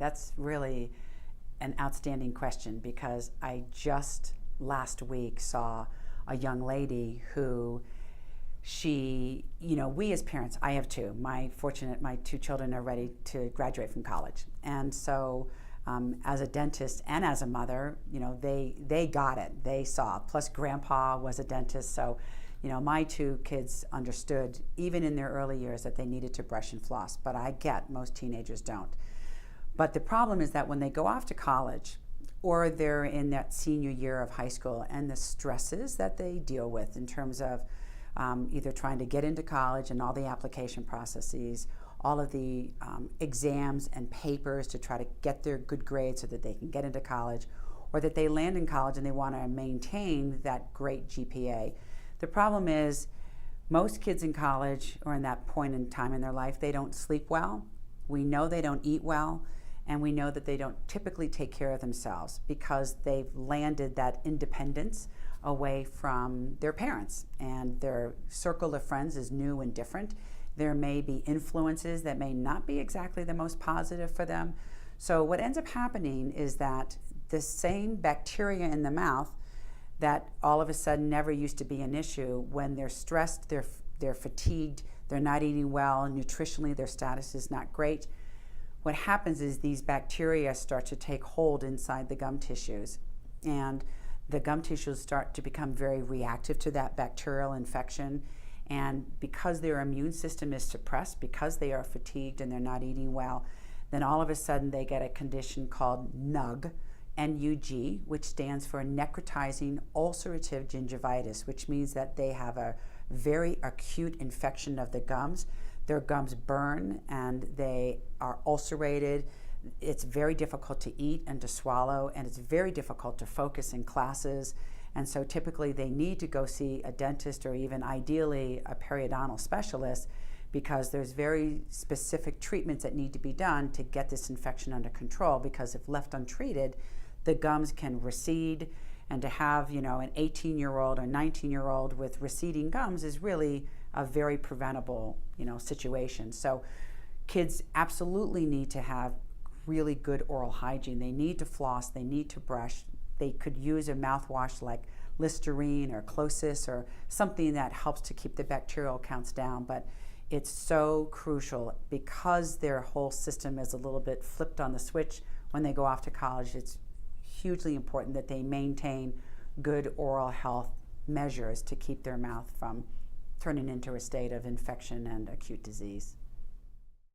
That's really an outstanding question, because I just last week saw a young lady who we as parents, I have two. My two children are ready to graduate from college. And so as a dentist and as a mother, they got it. They saw. Plus grandpa was a dentist. So, my two kids understood, even in their early years, that they needed to brush and floss. But I get most teenagers don't. But the problem is that when they go off to college, or they're in that senior year of high school, and the stresses that they deal with in terms of either trying to get into college and all the application processes, all of the exams and papers to try to get their good grades so that they can get into college, or that they land in college and they want to maintain that great GPA. The problem is most kids in college, or in that point in time in their life, they don't sleep well. We know they don't eat well. And we know that they don't typically take care of themselves because they've landed that independence away from their parents, and their circle of friends is new and different. There may be influences that may not be exactly the most positive for them. So what ends up happening is that the same bacteria in the mouth that all of a sudden never used to be an issue, when they're stressed, they're fatigued, they're not eating well, nutritionally their status is not great. What happens is these bacteria start to take hold inside the gum tissues, and the gum tissues start to become very reactive to that bacterial infection. And because their immune system is suppressed, because they are fatigued and they're not eating well, then all of a sudden they get a condition called NUG, N-U-G, which stands for necrotizing ulcerative gingivitis, which means that they have a very acute infection of the gums. Their gums burn and they are ulcerated. It's very difficult to eat and to swallow, and it's very difficult to focus in classes. And so typically they need to go see a dentist, or even ideally a periodontal specialist, because there's very specific treatments that need to be done to get this infection under control, because if left untreated, the gums can recede. And to have, an 18-year-old or 19-year-old with receding gums is really a very preventable, situation. So kids absolutely need to have really good oral hygiene. They need to floss, they need to brush. They could use a mouthwash like Listerine or Closis, or something that helps to keep the bacterial counts down. But it's so crucial, because their whole system is a little bit flipped on the switch when they go off to college. It's hugely important that they maintain good oral health measures to keep their mouth from turning into a state of infection and acute disease.